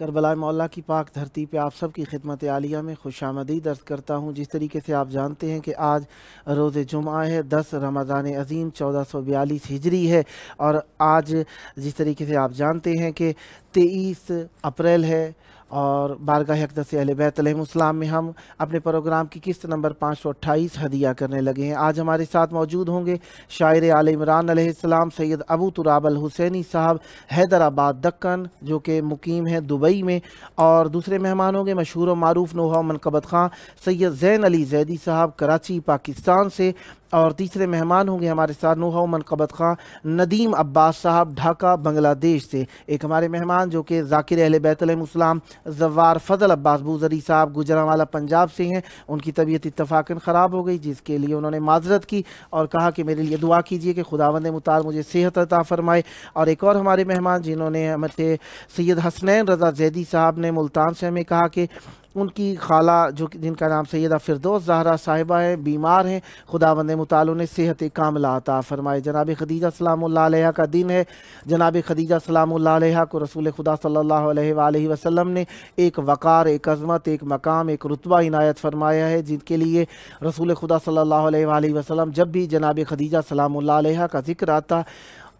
کربلا مولا کی پاک دھرتی پہ آپ سب کی خدمت عالیہ میں خوش آمدید عرض کرتا ہوں۔ جس طریقے سے آپ جانتے ہیں کہ آج روز جمعہ ہے، 10 رمضان عظیم 1442 ہجری ہے، اور آج جس طریقے سے آپ جانتے ہیں کہ 23 اپریل ہے، اور بارگاہ اقدس اہل بیت علیہم السلام میں ہم اپنے پروگرام کی قسط نمبر 528 ہدیہ کرنے لگے ہیں۔ آج ہمارے ساتھ موجود ہوں گے شاعر آل عمران علیہ السلام سید ابو تراب الحسینی صاحب حیدرآباد دکن، جو کہ مقیم ہیں دبئی میں، اور دوسرے مہمان ہوں گے مشہور و معروف نوحہ و منقبت خاں سید زین علی زیدی صاحب کراچی پاکستان سے، اور تیسرے مہمان ہوں گے ہمارے ساتھ نوحہ و منقبت خاں ندیم عباس صاحب ڈھاکہ بنگلہ دیش سے۔ ایک ہمارے مہمان جو کہ ذاکر اہل بیت علیہم السلام زوار فضل عباس بوزری صاحب گوجرانوالہ پنجاب سے ہیں۔ ان کی طبیعت اتفاقاً خراب ہو گئی، جس کے لیے انہوں نے معذرت کی اور کہا کہ میرے لیے دعا کیجئے کہ خداوند متعال مجھے صحت عطا فرمائے۔ اور ایک اور ہمارے مہمان جنہوں نے ہمیں سید حسنین رضا زیدی صاحب نے ملتان سے ہمیں کہا کہ ان کی خالہ جن کا نام سیدہ فردوس زہرا صاحبہ ہے، بیمار ہیں، خداوند متعال نے صحت کاملہ عطا فرمائے۔ جناب خدیجہ سلام اللہ علیہ کا دن ہے۔ جناب خدیجہ سلام اللہ علیہ کو رسول خدا صلی اللہ علیہ وآلہ وسلم نے ایک وقار، ایک عظمت، ایک مقام، ایک رتبہ عنایت فرمایا ہے، جن کے لیے رسول خدا صلی اللہ علیہ وآلہ وسلم جب بھی جناب خدیجہ سلام اللہ علیہ کا ذکر آتا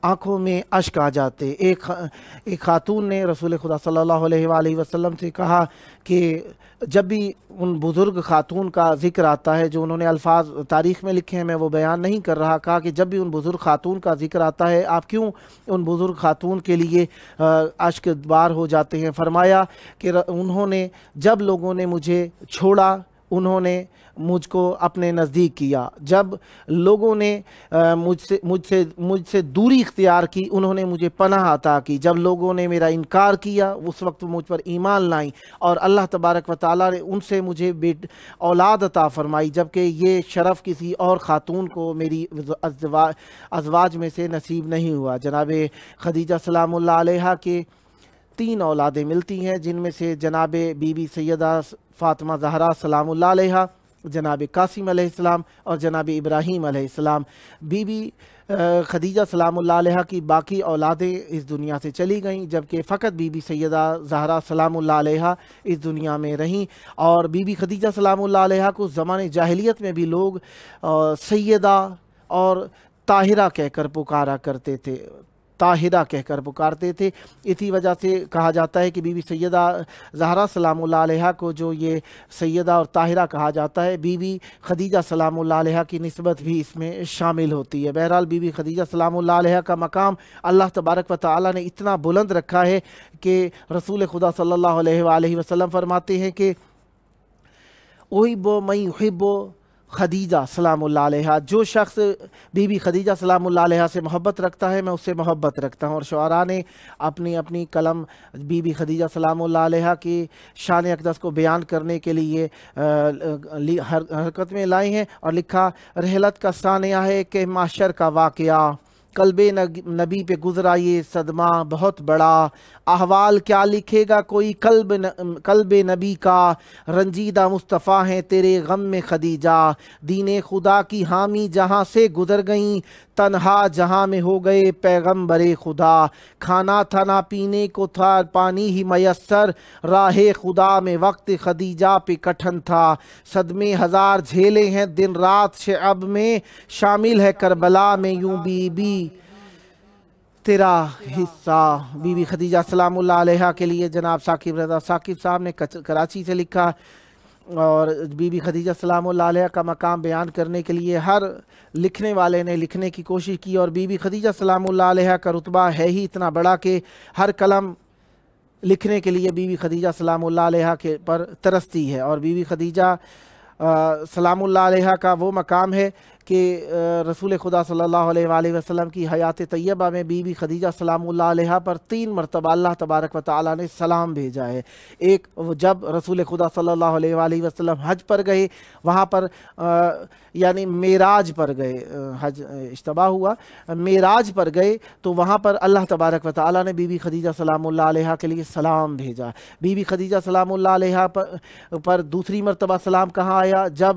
آنکھوں میں اشک آ جاتے۔ ایک خاتون نے رسول خدا صلی اللہ علیہ وآلہ وسلم سے کہا کہ جب بھی ان بزرگ خاتون کا ذکر آتا ہے، جو انہوں نے الفاظ تاریخ میں لکھے ہیں، میں وہ بیان نہیں کر رہا، کہا کہ جب بھی ان بزرگ خاتون کا ذکر آتا ہے آپ کیوں ان بزرگ خاتون کے لیے اشک بار ہو جاتے ہیں؟ فرمایا کہ انہوں نے جب لوگوں نے مجھے چھوڑا انہوں نے مجھ کو اپنے نزدیک کیا، جب لوگوں نے مجھ سے دوری اختیار کی انہوں نے مجھے پناہ عطا کی، جب لوگوں نے میرا انکار کیا اس وقت مجھ پر ایمان لائیں، اور اللہ تبارک و تعالیٰ نے ان سے مجھے اولاد عطا فرمائی، جبکہ یہ شرف کسی اور خاتون کو میری ازواج میں سے نصیب نہیں ہوا۔ جناب خدیجہ سلام اللہ علیہ کے 3 اولادیں ملتی ہیں، جن میں سے جناب بی بی سیدہ فاطمہ زہرا سلام اللہ علیہ، جناب قاسم علیہ السلام اور جناب ابراہیم علیہ السلام۔ بی بی خدیجہ سلام اللہ علیہ کی باقی اولادیں اس دنیا سے چلی گئیں، جبکہ فقط بی بی سیدہ زہرا سلام اللہ علیہ اس دنیا میں رہیں۔ اور بی بی خدیجہ سلام اللہ علیہ کو زمانے جاہلیت میں بھی لوگ سیدہ اور طاہرہ کہہ کر پکارا کرتے تھے، طاہرہ کہہ کر پکارتے تھے۔ اسی وجہ سے کہا جاتا ہے کہ بی بی سیدہ زہرا سلام اللہ علیہ کو جو یہ سیدہ اور طاہرہ کہا جاتا ہے، بی بی خدیجہ سلام اللہ علیہ کی نسبت بھی اس میں شامل ہوتی ہے۔ بہرحال بی بی خدیجہ سلام اللہ علیہ کا مقام اللہ تبارک و تعالیٰ نے اتنا بلند رکھا ہے کہ رسول خدا صلی اللہ علیہ وآلہ وسلم فرماتے ہیں کہ احب من یحب خدیجہ سلام اللہ علیہ، جو شخص بی بی خدیجہ سلام اللہ علیہ سے محبت رکھتا ہے میں اس سے محبت رکھتا ہوں۔ اور شعراء نے اپنی قلم بی بی خدیجہ سلام اللہ علیہ کی شان اقدس کو بیان کرنے کے لیے حرکت میں لائے ہیں، اور لکھا رحلت کا سانیہ ہے کہ محشر کا واقعہ، قلب نبی پہ گزرا یہ صدمہ بہت بڑا، احوال کیا لکھے گا کوئی قلب نبی کا، رنجیدہ مصطفیٰ ہیں تیرے غم میں خدیجہ، دین خدا کی حامی جہاں سے گزر گئیں، تنہا جہاں میں ہو گئے پیغمبر خدا، کھانا تھا نہ پینے کو تھا پانی ہی میسر، راہ خدا میں وقت خدیجہ پہ کٹھن تھا، صدمے ہزار جھیلے ہیں دن رات شعب میں، شامل ہے کربلا میں یوں بی بی تیرا حصہ۔ بی بی خدیجہ سلام اللہ علیہ کے لیے جناب ثاقب رضا ثاقب صاحب نے کراچی سے لکھا، اور بی بی خدیجہ سلام اللہ علیہ کا مقام بیان کرنے کے لیے ہر لکھنے والے نے لکھنے کی کوشش کی، اور بی بی خدیجہ سلام اللہ علیہ کا رتبہ ہے ہی اتنا بڑا کہ ہر قلم لکھنے کے لیے بی بی خدیجہ سلام اللہ علیہ کے پر ترستی ہے۔ اور بی بی خدیجہ سلام اللہ علیہ کا وہ مقام ہے کہ رسول خدا صلی اللہ علیہ وآلہ وسلم کی حیات طیبہ میں بی بی خدیجہ سلام اللہ علیہ پر 3 مرتبہ اللہ تبارک و تعالیٰ نے سلام بھیجا ہے۔ ایک جب رسول خدا صلی اللہ علیہ وآلہ وسلم حج پر گئے، وہاں پر یعنی معراج پر گئے، حج اشتباہ ہوا، معراج پر گئے تو وہاں پر اللہ تبارک و تعالیٰ نے بی بی خدیجہ سلام اللہ علیہ کے لیے سلام بھیجا۔ بی بی خدیجہ سلام اللہ علیہ پر دوسری مرتبہ سلام کہاں آیا؟ جب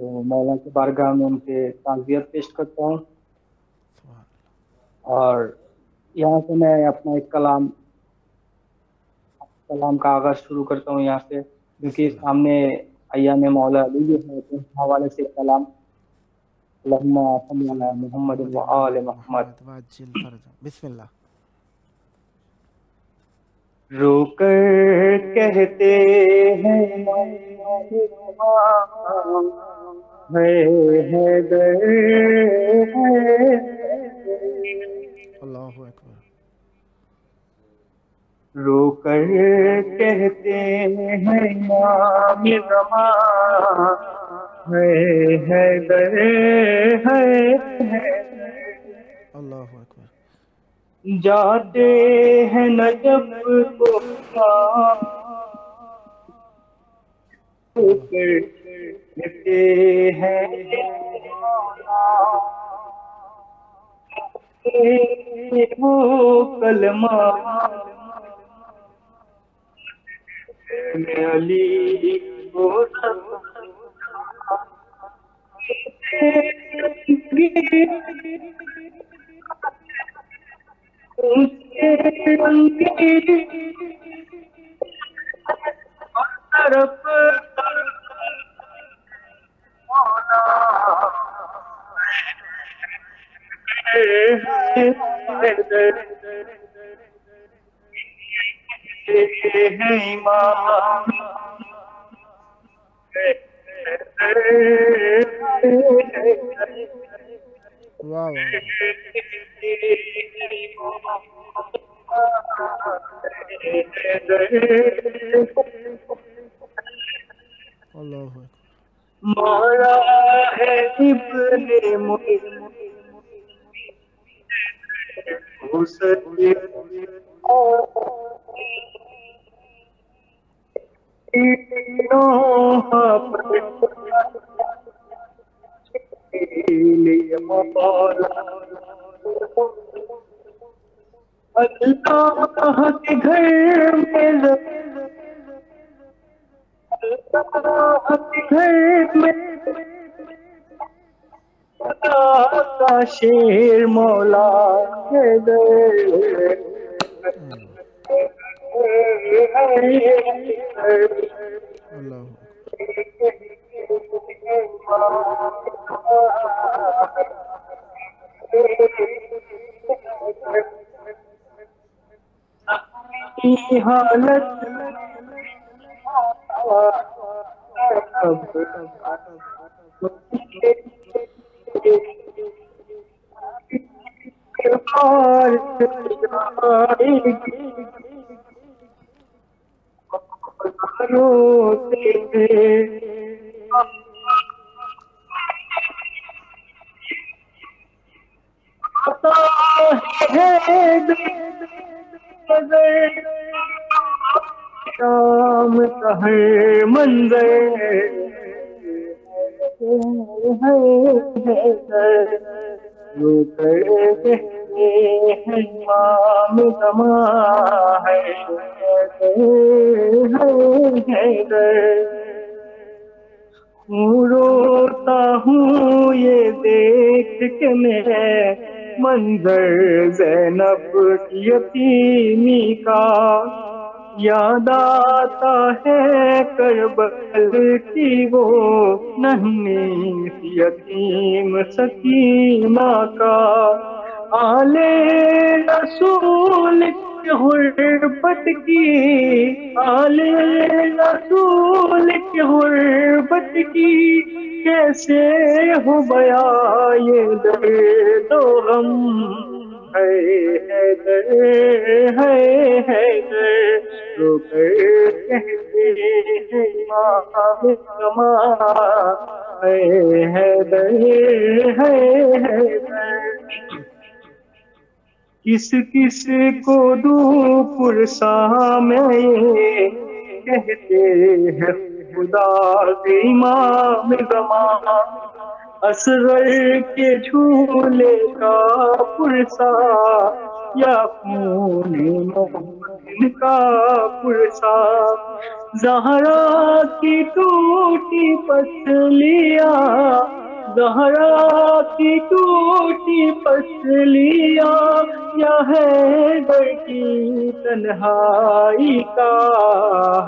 تو مولا کی بارگاہ میں ان کے تعزیت پیش کرتا ہوں، اور یہاں سے میں اپنا ایک کلام کا آغاز شروع کرتا ہوں یہاں سے، کیونکہ سامنے ایام مولا علی ہے، تو اس حوالے سے کلام اللہم صلی علی محمد و آل محمد۔ بسم اللہ۔ رو کر کہتے ہیں حیدر ہے، اللہ اکبر۔ رو کر کہتے ہیں امام زمان ہے حیدر ہے، اللہ اکبر۔ جاتے ہیں نجف کو کہتے ہیں وہ کلمہ علی کو طرف واہ واہ، اللہ اکبر۔ مولا ہے ابن اللہ کے گھر میں خدا کا شیر مولا اللہ حالت شام کا ہر منظر رو کر کہتے ہیں امام زمان روتا ہوں یہ دیکھ کے میں منظر زینب کی یتیمی کا، یاد آتا ہے کربل کی وہ ننھی یتیم سکینہ کا، آلے رسول کی غربت کی، آلے رسول کی غربت کی کیسے ہو بیان یہ درد و غم حیدر رو کر کہتے ہیں امام زمان حیدر کس کس کو دوں پرسا میں یہ کہتے ہیں خدا کے امام زمان، اصغر کے جھولے کا پرسا یا خون مومن کا پرسا، زہرا کی ٹوٹی پسلیاں، زہرا کی ٹوٹی پسلیاں، یا حیدر کی تنہائی کا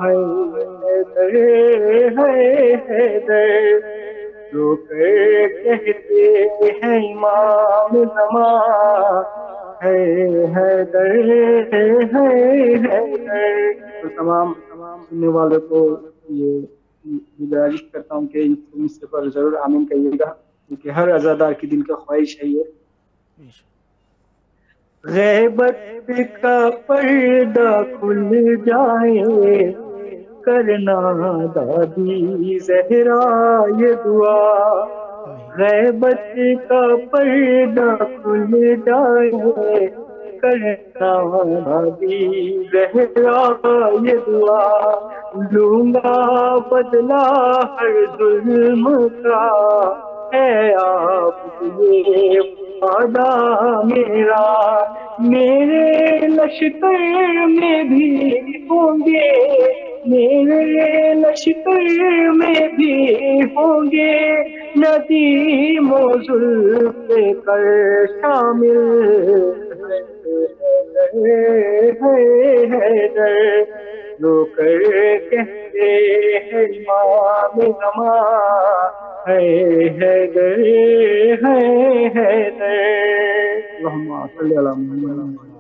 ہے حیدر، ہے حیدر، جو کہتے ہیں امام زمان ہے حیدر، ہے حیدر۔ تو تمام سننے والوں کو یہ گزارش کرتا ہوں کہ اس پر ضرور آمین کہیے گا، کیونکہ ہر عزادار کی دل کا خواہش ہے یہ۔ غیبت کا پردہ کھل جائے، کرنا دادی زہرا یہ دعا، غیبت کا پردہ کھل جائے، کرنا دادی زہرا یہ دعا، لوں گا بدلہ ہر ظلم کا، ہے آپ یہ وعدہ میرا، میرے لشکر میں بھی ہوں گے، میرے لشکر میں بھی ہوں گے، ندیم و ذوالفقار شامل، ہے حیدر، جو کہتے ہیں امام زمان ہے حیدر، ہے حیدر۔ اللہم صلی علی محمد۔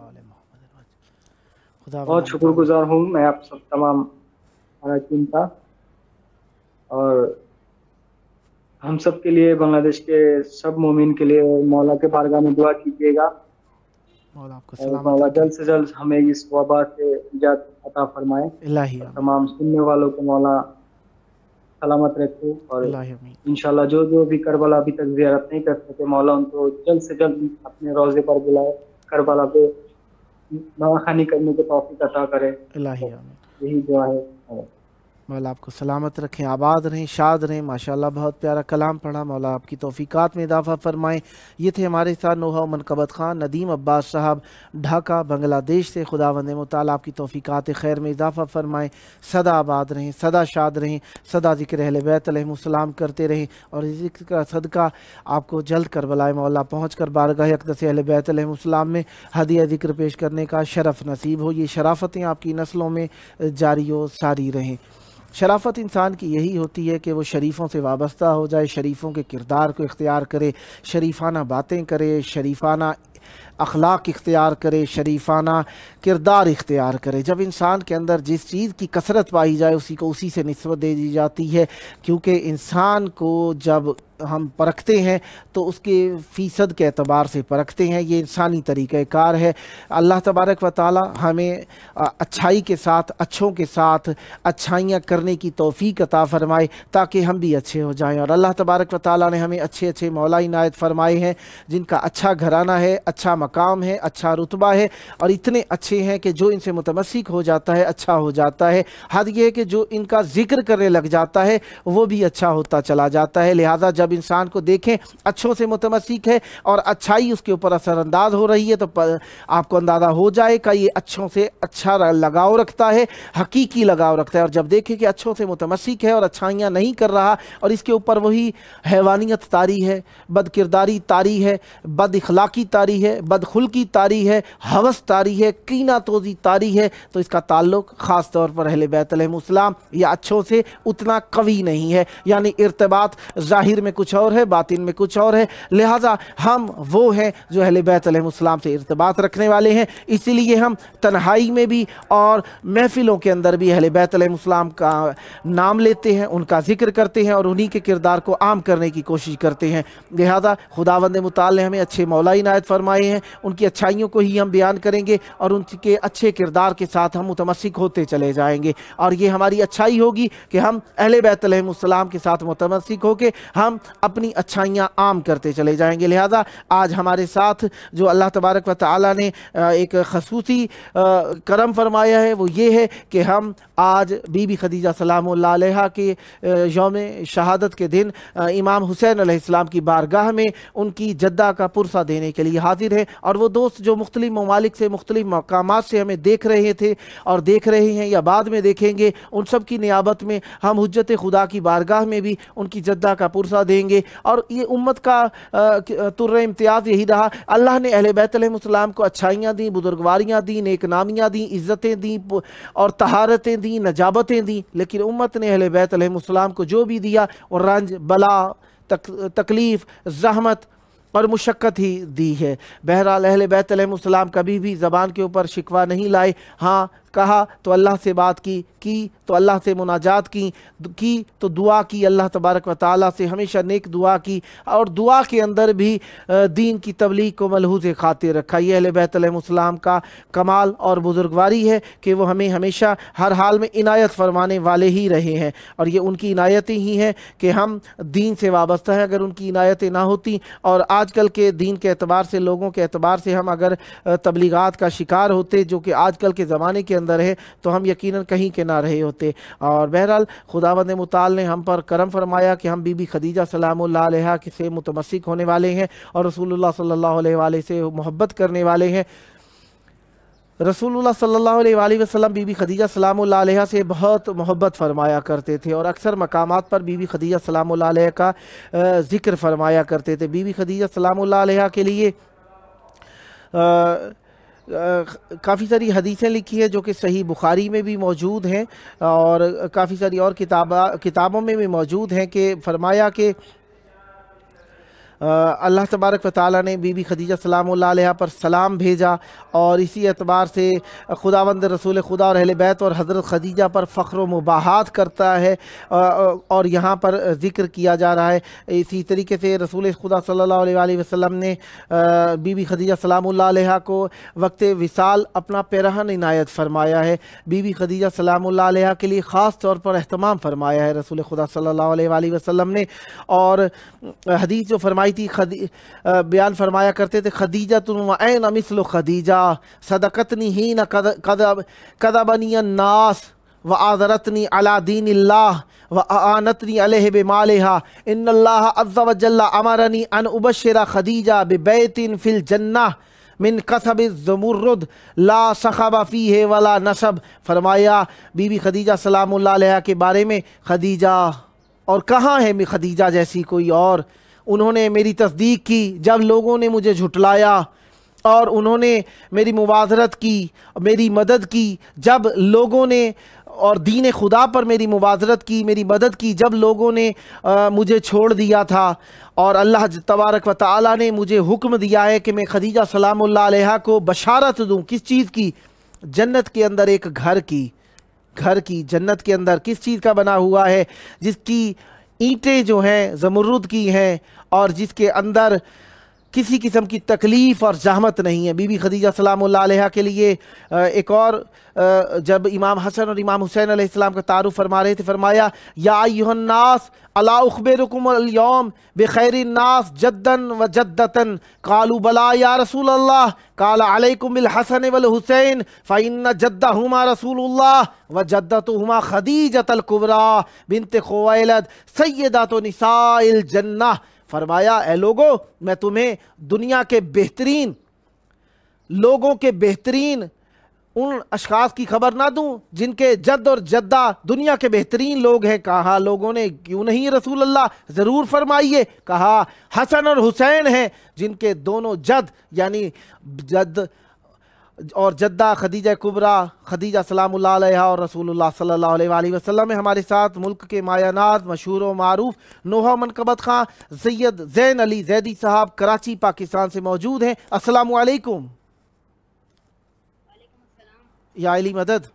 بہت شکر گزار ہوں میں آپ سب تمام اراکین کا، اور ہم سب کے لیے، بنگلہ دیش کے سب مومن کے لیے مولا کے بارگاہ میں دعا کیجیے گا، مولا جلد سے جلد ہمیں اس وبا سے نجات عطا فرمائے، تمام سننے والوں کو مولا سلامت رکھے، اور انشاءاللہ جو بھی کربلا ابھی تک زیارت نہیں کر سکے، مولا ان کو جلد سے جلد اپنے روضے پر بلائے، کربلا پہ نواخوانی کرنے کی توفیق عطا کرے، یہی دعا ہے۔ مولا آپ کو سلامت رکھیں، آباد رہیں، شاد رہیں۔ ماشاءاللہ بہت پیارا کلام پڑھا، مولا آپ کی توفیقات میں اضافہ فرمائیں۔ یہ تھے ہمارے ساتھ نوحہ منقبت خان ندیم عباس صاحب ڈھاکہ بنگلہ دیش سے۔ خداوند متعالی آپ کی توفیقات خیر میں اضافہ فرمائیں، سدا آباد رہیں، سدا شاد رہیں، سدا ذکر اہل بیت علیہم السلام کرتے رہیں، اور اس ذکر کا صدقہ آپ کو جلد کربلائے مولا پہنچ کر بارگاہ اقدس اہل بیت علیہم السلام میں ہدیہ ذکر پیش کرنے کا شرف نصیب ہو۔ یہ شرافتیں آپ کی نسلوں میں جاری و ساری رہیں۔ شرافت انسان کی یہی ہوتی ہے کہ وہ شریفوں سے وابستہ ہو جائے، شریفوں کے کردار کو اختیار کرے، شریفانہ باتیں کرے، شریفانہ اخلاق اختیار کرے، شریفانہ کردار اختیار کرے۔ جب انسان کے اندر جس چیز کی کثرت پائی جائے اسی سے نسبت دے دی جاتی ہے، کیونکہ انسان کو جب ہم پرکھتے ہیں تو اس کے فیصد کے اعتبار سے پرکھتے ہیں، یہ انسانی طریقہ کار ہے۔ اللہ تبارک و تعالی ہمیں اچھائی کے ساتھ، اچھوں کے ساتھ اچھائیاں کرنے کی توفیق عطا فرمائے تاکہ ہم بھی اچھے ہو جائیں، اور اللہ تبارک و تعالی نے ہمیں اچھے اچھے مولا عنایت فرمائے ہیں جن کا اچھا گھرانہ ہے، اچھا مقام ہے، اچھا رتبہ ہے، اور اتنے اچھے ہیں کہ جو ان سے متمسک ہو جاتا ہے اچھا ہو جاتا ہے۔ حد یہ ہے کہ جو ان کا ذکر کرنے لگ جاتا ہے وہ بھی اچھا ہوتا چلا جاتا ہے۔ لہٰذا جب انسان کو دیکھیں اچھوں سے متمسک ہے اور اچھائی اس کے اوپر اثر انداز ہو رہی ہے تو آپ کو اندازہ ہو جائے کہ یہ اچھوں سے اچھا لگاؤ رکھتا ہے، حقیقی لگاؤ رکھتا ہے۔ اور جب دیکھیں کہ اچھوں سے متمسک ہے اور اچھائیاں نہیں کر رہا اور اس کے اوپر وہی حیوانیت طاری ہے، بد کرداری طاری ہے، بد اخلاقی طاری ہے، بد خلقی طاری ہے، ہوس طاری ہے، کینہ توزی طاری ہے، تو اس کا تعلق خاص طور پر اہل بیت علیہم السلام یا اچھوں سے اتنا قوی نہیں ہے، یعنی ارتباط ظاہر میں کچھ اور ہے، باطن میں کچھ اور ہے۔ لہٰذا ہم وہ ہیں جو اہل بیت علیہم السلام سے ارتباط رکھنے والے ہیں، اسی لیے ہم تنہائی میں بھی اور محفلوں کے اندر بھی اہل بیت علیہم السلام کا نام لیتے ہیں، ان کا ذکر کرتے ہیں اور انہی کے کردار کو عام کرنے کی کوشش کرتے ہیں۔ لہذا خداوند متعال نے ہمیں اچھے مولا عنایت فرمائے ہیں، ان کی اچھائیوں کو ہی ہم بیان کریں گے اور ان کے اچھے کردار کے ساتھ ہم متمسک ہوتے چلے جائیں گے، اور یہ ہماری اچھائی ہوگی کہ ہم اہل بیت علیہم السلام کے ساتھ متمسک ہو کے ہم اپنی اچھائیاں عام کرتے چلے جائیں گے۔ لہذا آج ہمارے ساتھ جو اللہ تبارک و تعالی نے ایک خصوصی کرم فرمایا ہے وہ یہ ہے کہ ہم آج بی بی خدیجہ سلام اللہ علیہا کے یوم شہادت کے دن امام حسین علیہ السلام کی بارگاہ میں ان کی جدہ کا پرسہ دینے کے لیے حاضر ہیں، اور وہ دوست جو مختلف ممالک سے مختلف مقامات سے ہمیں دیکھ رہے تھے اور دیکھ رہے ہیں یا بعد میں دیکھیں گے، ان سب کی نیابت میں ہم حجت خدا کی بارگاہ میں بھی ان کی جدہ کا پرسہ دیں گے۔ اور یہ امت کا تر امتیاز یہی رہا، اللہ نے اہل بیت علیہ السلام کو اچھائیاں دیں، بزرگواریاں دیں، نیک نامیاں دیں، عزتیں دیں اور طہارتیں دیں، نجابتیں دیں، لیکن امت نے اہل بیت علیہ السلام کو جو بھی دیا اور رنج، بلا، تکلیف، زحمت اور مشقت ہی دی ہے۔ بہرحال اہل بیت علیہ السلام کبھی بھی زبان کے اوپر شکوہ نہیں لائے، ہاں کہا تو اللہ سے بات کی تو اللہ سے مناجات کی تو دعا کی، اللہ تبارک و تعالیٰ سے ہمیشہ نیک دعا کی، اور دعا کے اندر بھی دین کی تبلیغ کو ملحوظ خاطر رکھا۔ یہ اہل بیت علیہ السلام کا کمال اور بزرگواری ہے کہ وہ ہمیں ہمیشہ ہر حال میں عنایت فرمانے والے ہی رہے ہیں، اور یہ ان کی عنایتیں ہی ہیں کہ ہم دین سے وابستہ ہیں۔ اگر ان کی عنایتیں نہ ہوتی اور آج کل کے دین کے اعتبار سے، لوگوں کے اعتبار سے ہم اگر تبلیغات کا شکار ہوتے جو کہ آج کل کے زمانے کے اندر ہے، تو ہم یقیناً کہیں کے نہ رہے ہوتے۔ اور بہرحال خداوند متعال نے ہم پر کرم فرمایا کہ ہم بی بی خدیجہ سلام اللہ علیہا سے متمسک ہونے والے ہیں اور رسول اللہ صلی اللہ علیہ وآلہ سے محبت کرنے والے ہیں۔ رسول اللہ صلی اللہ علیہ وآلہ وسلم بی بی خدیجہ سلام اللہ علیہ سے بہت محبت فرمایا کرتے تھے اور اکثر مقامات پر بی بی خدیجہ سلام اللہ علیہ کا ذکر فرمایا کرتے تھے۔ بی بی خدیجہ سلام اللہ علیہ کے لیے کافی ساری حدیثیں لکھی ہیں جو کہ صحیح بخاری میں بھی موجود ہیں اور کافی ساری اور کتابوں میں بھی موجود ہیں کہ فرمایا کہ اللہ تبارک و تعالیٰ نے بی بی خدیجہ سلام اللہ علیہ پر سلام بھیجا، اور اسی اعتبار سے خداوند رسول خدا اور اہل بیت اور حضرت خدیجہ پر فخر و مباحات کرتا ہے اور یہاں پر ذکر کیا جا رہا ہے۔ اسی طریقے سے رسول خدا صلی اللہ علیہ وآلہ وسلم نے بی بی خدیجہ سلام اللہ علیہ کو وقت وصال اپنا پیرہن عنایت فرمایا ہے۔ بی بی خدیجہ سلام اللہ علیہ کے لیے خاص طور پر اہتمام فرمایا ہے رسول خدا صلی اللہ علیہ وآلہ وسلم نے، اور حدیث جو فرمائی تھی بیان فرمایا کرتے تھے، خدیجہ وَأَيْنَ مِثْلُ خدیجہ صدقتنی حین کذبنی الناس وآذرتنی علی دین اللہ وآنتنی علیہ بمالہا ان اللہ عز وجل امرنی ان ابشر خدیجہ ببیت فی الجنہ من کسب الزمرد لا صخب فیہ ولا نصب۔ فرمایا بی بی خدیجہ سلام اللہ علیہ کے بارے میں، خدیجہ اور کہاں ہے خدیجہ جیسی کوئی اور، انہوں نے میری تصدیق کی جب لوگوں نے مجھے جھٹلایا، اور انہوں نے میری مبادرت کی، میری مدد کی جب لوگوں نے، اور دین خدا پر میری مبادرت کی، میری مدد کی جب لوگوں نے مجھے چھوڑ دیا تھا، اور اللہ تبارک و تعالیٰ نے مجھے حکم دیا ہے کہ میں خدیجہ سلام اللہ علیہ کو بشارت دوں۔ کس چیز کی؟ جنت کے اندر ایک گھر کی جنت کے اندر کس چیز کا بنا ہوا ہے؟ جس کی اینٹیں جو ہیں زمرد کی ہیں اور جس کے اندر کسی قسم کی تکلیف اور زحمت نہیں ہے۔ بی بی خدیجہ سلام اللہ علیہ کے لیے ایک اور جب امام حسن اور امام حسین علیہ السلام کا تعارف فرما رہے تھے، فرمایا یا ایھا الناس الا اخبرکم اليوم بخیر الناس جدا و جدتا قالوا بلا یا رسول اللہ قال علیکم بالحسن والحسین فإن جدہما رسول اللہ و جدتہما خدیجۃ الکبریٰ بنت خویلد سیدۃ نساء الجنہ۔ فرمایا اے لوگو، میں تمہیں دنیا کے بہترین لوگوں کے بہترین ان اشخاص کی خبر نہ دوں جن کے جد اور جدہ دنیا کے بہترین لوگ ہیں؟ کہا لوگوں نے کیوں نہیں رسول اللہ، ضرور فرمائیے۔ کہا حسن اور حسین ہیں جن کے دونوں جد یعنی جد اور جدہ خدیجہ کبریٰ خدیجہ سلام اللہ علیہ اور رسول اللہ صلی اللہ علیہ وآلہ وسلم میں ہمارے ساتھ ملک کے مایانات مشہور و معروف نوحہ منقبت خان سید زین علی زیدی صاحب کراچی پاکستان سے موجود ہیں۔ السلام علیکم۔ یا علی مدد،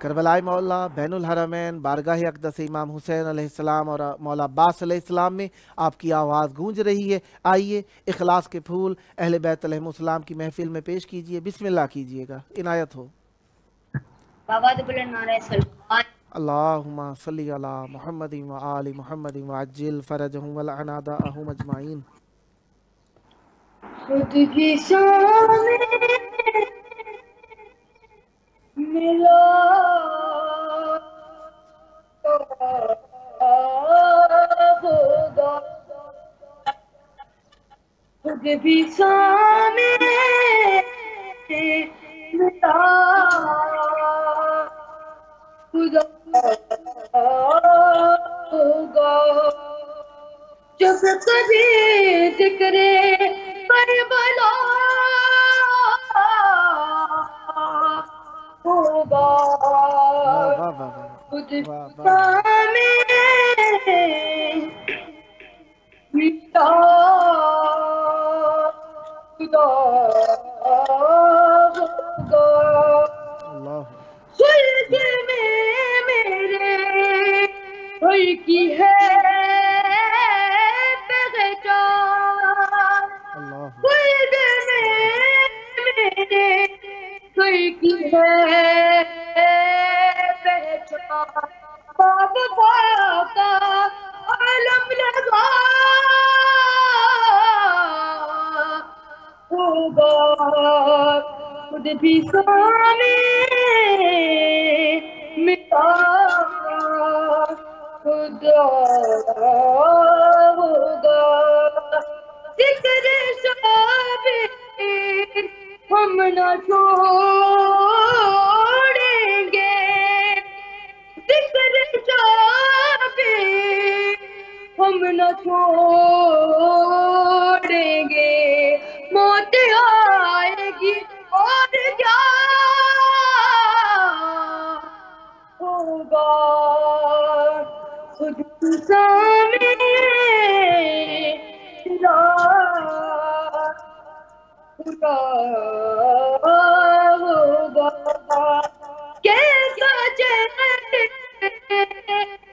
کربلائے مولا بین الحرمین بارگاہ اقدس امام حسین علیہ السلام اور مولا عباس علیہ السلام میں آپ کی آواز گونج رہی ہے۔ آئیے اخلاص کے پھول اہل بیت علیہ السلام کی محفل میں پیش کیجئے، بسم اللہ کیجئے گا، عنایت ہو۔ اللہم صلی علی محمد و آل محمد وعجل فرجہم ولعن اعداءہم اجمعین۔ خود کی شان ملا خدا بھی سامنے مٹا خدا ہوگا جب کبھی ذکر کربلا ہوگا واہ واہ واہ خود واہ واہ واہ سامنے مٹا خدا ہوگا اللہ سلگ میں میرے بھائی کی ہے پہچان اللہ سلگ میں میرے بھائی کی ہے پہچان باب کا عالم لگا ہوگا خود بھی سامنے مٹا خدا ہوگا ذکر شابیر ہم نہ چھوڑیں گے ذکر شابیر ہم نہ چھوڑیں گے موت آئے گی اور کیا ہوگا خود سامنے خدا ہوگا کیسا چہرہ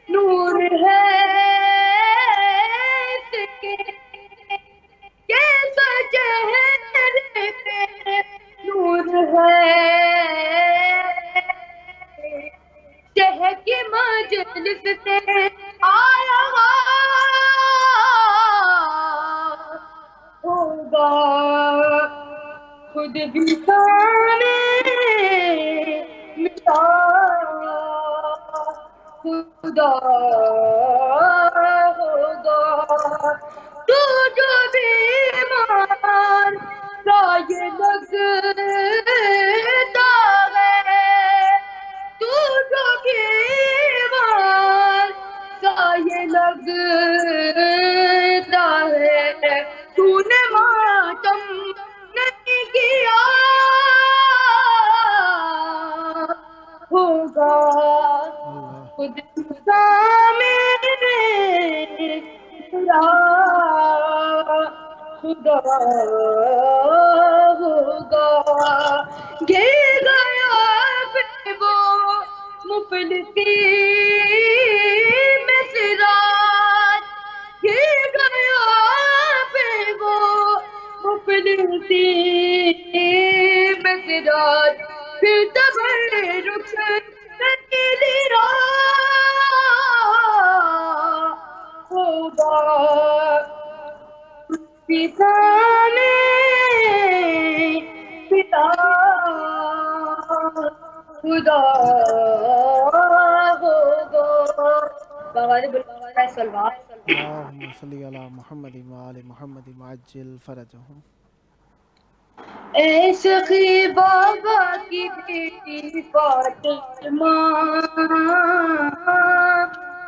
نور ہے اس کے کیسا چہرے پہ نور ہے شہ کی مجلس سے آیا ہوگا خود بھی سامنے مٹا خدا ہوگا تو جو بیمار کا یہ لگتا ہے تو جو بیمار کا یہ لگتا ہے تو نے ماتم نہیں کیا ہوگا اللہ خود سامنے خدا خدا ہوگا گر گیا پہ وہ مفلسی میں سراج گر گیا پہ وہ مفلسی میں سراج پھر تبرک نہیں لیا ہوگا پیسانے پتا خدا ہوگا بغیر بلغارہ سلوات اللہم صلی علی محمد وآل محمد وعجل فرجہم اے سخی بابا کی بیٹی فاطمہ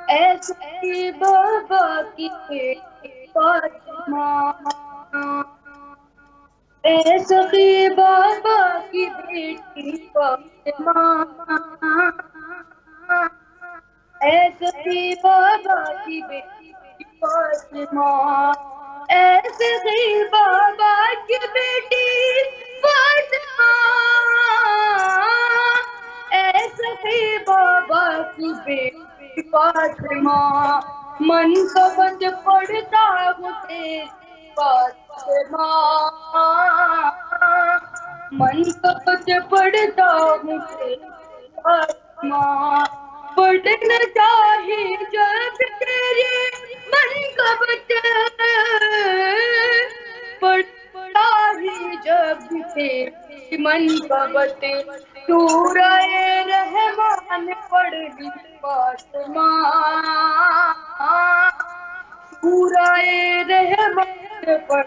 اے سخی بابا کی بیٹی فاطمہ اے سخی بابا کی بیٹی فاطمہ اے سخی بابا کی بیٹی فاطمہ اے سخی بابا کی بیٹی فاطمہ اے سخی بابا کی بیٹی فاطمہ منقبت پڑھتا ہوں تیری فاطمہ منقبت پڑھتا ہوں تیری فاطمہ پڑھنا چاہیے جب تیری منقبت پڑھتا ہی جب تیری منقبت سورہ رحمان پڑھ لی فاطمہ سورہ رحمان پڑھ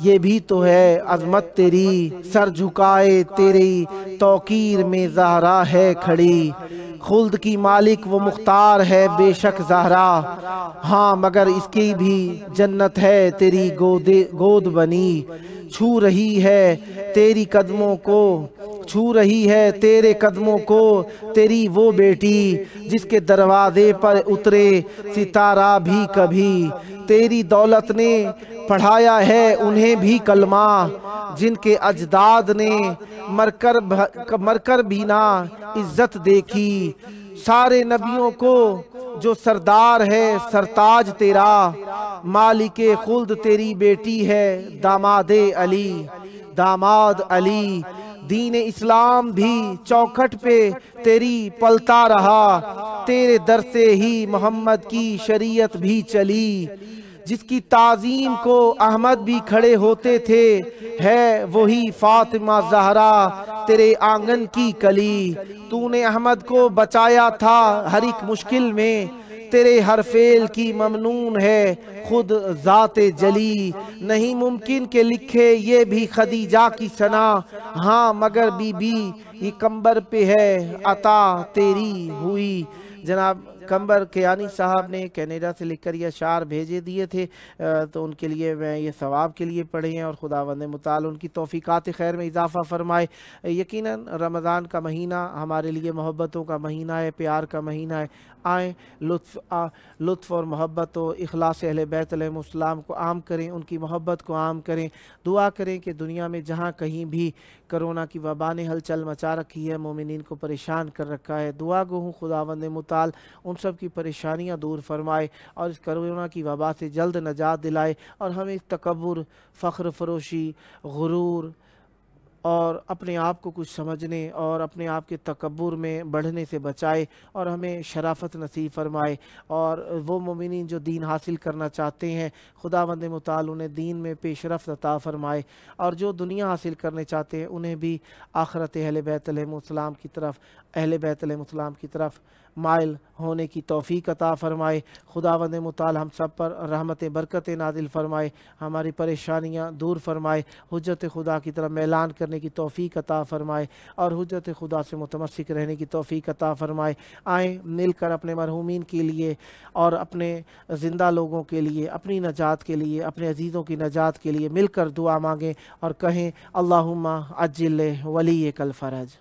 یہ بھی تو ہے عظمت تیری، سر جھکائے تیری توقیر میں زہرا ہے کھڑی، خلد کی مالک وہ مختار ہے بے شک زہرا، ہاں مگر اس کی بھی جنت ہے تیری گود بنی، چھو رہی ہے تیری قدموں کو، چھو رہی ہے تیرے قدموں کو تیری وہ بیٹی، جس کے دروازے پر اترے ستارہ بھی کبھی، تیری دولت نے پڑھایا ہے انہیں بھی کلمہ، جن کے اجداد نے مر کر بھی نہ عزت دیکھی، سارے نبیوں کو جو سردار ہے سرتاج تیرا، مالک خلد تیری بیٹی ہے داماد علی، داماد علی، دین اسلام بھی چوکھٹ پہ تیری پلتا رہا، تیرے در سے ہی محمد کی شریعت بھی چلی، جس کی تعظیم کو احمد بھی کھڑے ہوتے تھے، ہے وہی فاطمہ زہرا تیرے آنگن کی کلی، تو نے احمد کو بچایا تھا ہر ایک مشکل میں، تیرے ہر فعل کی ممنون ہے خود ذات جلی، نہیں ممکن کہ لکھے یہ بھی خدیجہ کی ثنا، ہاں مگر بی بی یہ کمبر پہ ہے عطا تیری ہوئی۔ جناب کمبر کیانی صاحب نے کینیڈا سے لکھ کر یہ اشعار بھیجے دیے تھے، تو ان کے لیے میں یہ ثواب کے لیے پڑھے ہیں، اور خداوند متعال ان کی توفیقات خیر میں اضافہ فرمائے۔ یقیناً رمضان کا مہینہ ہمارے لیے محبتوں کا مہینہ ہے، پیار کا مہینہ ہے، آئیں لطف اور محبت و اخلاص اہل بیت علیہ السلام کو عام کریں، ان کی محبت کو عام کریں، دعا کریں کہ دنیا میں جہاں کہیں بھی کرونا کی وبا نے ہلچل مچا رکھی ہے، مومنین کو پریشان کر رکھا ہے، دعا گو ہوں خداوند متعال ان سب کی پریشانیاں دور فرمائے، اور اس کرونا کی وبا سے جلد نجات دلائے، اور ہمیں تکبر، فخر فروشی، غرور اور اپنے آپ کو کچھ سمجھنے اور اپنے آپ کے تکبر میں بڑھنے سے بچائے، اور ہمیں شرافت نصیب فرمائے، اور وہ مومنین جو دین حاصل کرنا چاہتے ہیں خداوند متعال انہیں دین میں پیش رفت عطا فرمائے، اور جو دنیا حاصل کرنے چاہتے ہیں انہیں بھی آخرت اہل بیت علیہ السلام کی طرف، اہل بیت علیہ السلام کی طرف مائل ہونے کی توفیق عطا فرمائے۔ خداوند متعال ہم سب پر رحمت برکت نازل فرمائے، ہماری پریشانیاں دور فرمائے، حجت خدا کی طرف میلان کرنے کی توفیق عطا فرمائے، اور حجت خدا سے متمسک رہنے کی توفیق عطا فرمائے۔ آئیں مل کر اپنے مرحومین کے لیے اور اپنے زندہ لوگوں کے لیے، اپنی نجات کے لیے، اپنے عزیزوں کی نجات کے لیے مل کر دعا مانگیں اور کہیں اللہم عجل ولیک الفرج۔